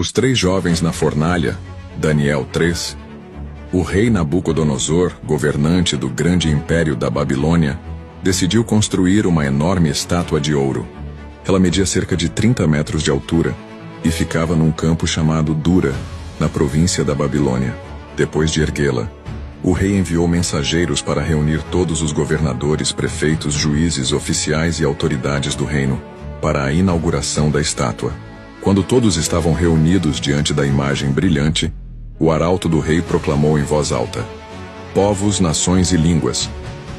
Os três jovens na fornalha, Daniel 3. O rei Nabucodonosor, governante do grande império da Babilônia, decidiu construir uma enorme estátua de ouro. Ela media cerca de 30 metros de altura e ficava num campo chamado Dura, na província da Babilônia. Depois de erguê-la, o rei enviou mensageiros para reunir todos os governadores, prefeitos, juízes, oficiais e autoridades do reino para a inauguração da estátua. Quando todos estavam reunidos diante da imagem brilhante, o arauto do rei proclamou em voz alta: povos, nações e línguas,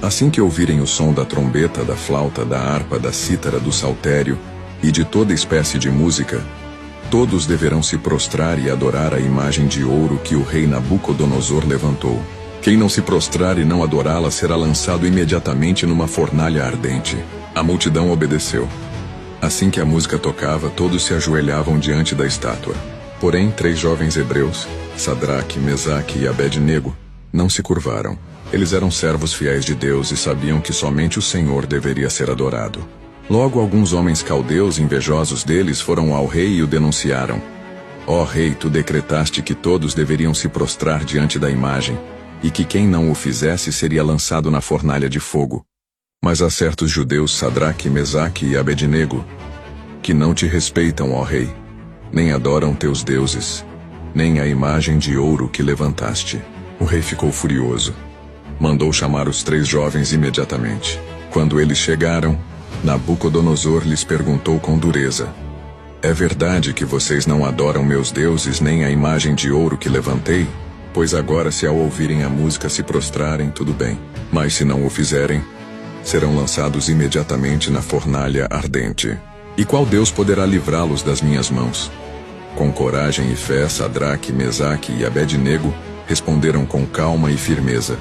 assim que ouvirem o som da trombeta, da flauta, da harpa, da cítara, do saltério e de toda espécie de música, todos deverão se prostrar e adorar a imagem de ouro que o rei Nabucodonosor levantou. Quem não se prostrar e não adorá-la será lançado imediatamente numa fornalha ardente. A multidão obedeceu. Assim que a música tocava, todos se ajoelhavam diante da estátua. Porém, 3 jovens hebreus, Sadraque, Mesaque e Abed-nego, não se curvaram. Eles eram servos fiéis de Deus e sabiam que somente o Senhor deveria ser adorado. Logo, alguns homens caldeus invejosos deles foram ao rei e o denunciaram. Ó rei, tu decretaste que todos deveriam se prostrar diante da imagem, e que quem não o fizesse seria lançado na fornalha de fogo. Mas há certos judeus, Sadraque, Mesaque e Abed-nego, que não te respeitam, ó rei, nem adoram teus deuses, nem a imagem de ouro que levantaste. O rei ficou furioso. Mandou chamar os 3 jovens imediatamente. Quando eles chegaram, Nabucodonosor lhes perguntou com dureza: é verdade que vocês não adoram meus deuses nem a imagem de ouro que levantei? Pois agora, se ao ouvirem a música se prostrarem, tudo bem. Mas se não o fizerem, serão lançados imediatamente na fornalha ardente. E qual Deus poderá livrá-los das minhas mãos? Com coragem e fé, Sadraque, Mesaque e Abed-nego responderam com calma e firmeza: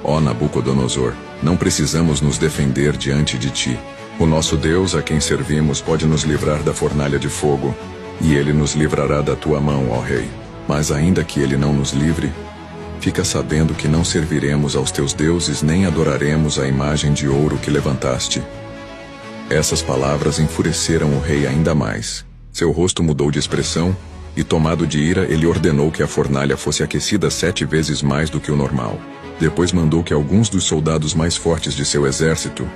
ó Nabucodonosor, não precisamos nos defender diante de ti. O nosso Deus, a quem servimos, pode nos livrar da fornalha de fogo, e ele nos livrará da tua mão, ó rei. Mas ainda que ele não nos livre, fica sabendo que não serviremos aos teus deuses nem adoraremos a imagem de ouro que levantaste. Essas palavras enfureceram o rei ainda mais. Seu rosto mudou de expressão, e tomado de ira, ele ordenou que a fornalha fosse aquecida 7 vezes mais do que o normal. Depois mandou que alguns dos soldados mais fortes de seu exército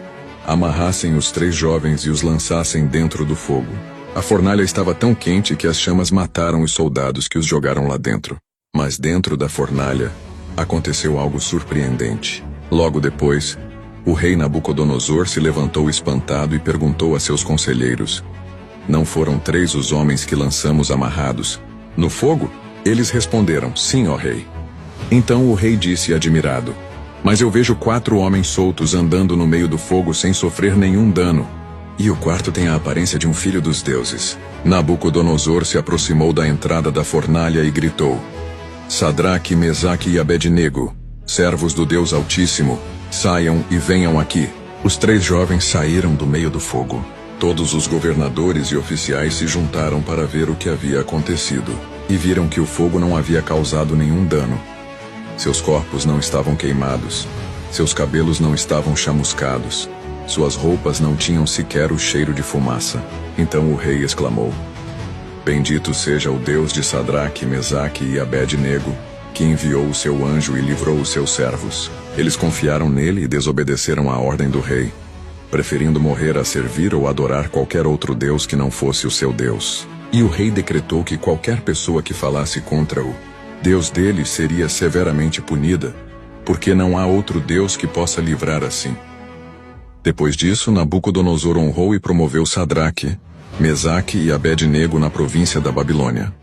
amarrassem os 3 jovens e os lançassem dentro do fogo. A fornalha estava tão quente que as chamas mataram os soldados que os jogaram lá dentro. Mas dentro da fornalha, aconteceu algo surpreendente. Logo depois, o rei Nabucodonosor se levantou espantado e perguntou a seus conselheiros: não foram 3 os homens que lançamos amarrados no fogo? Eles responderam: sim, ó rei. Então o rei disse admirado: mas eu vejo 4 homens soltos andando no meio do fogo sem sofrer nenhum dano. E o quarto tem a aparência de um filho dos deuses. Nabucodonosor se aproximou da entrada da fornalha e gritou: Sadraque, Mesaque e Abed-nego, servos do Deus Altíssimo, saiam e venham aqui. Os 3 jovens saíram do meio do fogo. Todos os governadores e oficiais se juntaram para ver o que havia acontecido, e viram que o fogo não havia causado nenhum dano. Seus corpos não estavam queimados, seus cabelos não estavam chamuscados, suas roupas não tinham sequer o cheiro de fumaça. Então o rei exclamou: bendito seja o Deus de Sadraque, Mesaque e Abed-nego, que enviou o seu anjo e livrou os seus servos. Eles confiaram nele e desobedeceram à ordem do rei, preferindo morrer a servir ou adorar qualquer outro Deus que não fosse o seu Deus. E o rei decretou que qualquer pessoa que falasse contra o Deus deles seria severamente punida, porque não há outro Deus que possa livrar assim. Depois disso, Nabucodonosor honrou e promoveu Sadraque, Mesaque e Abed-nego na província da Babilônia.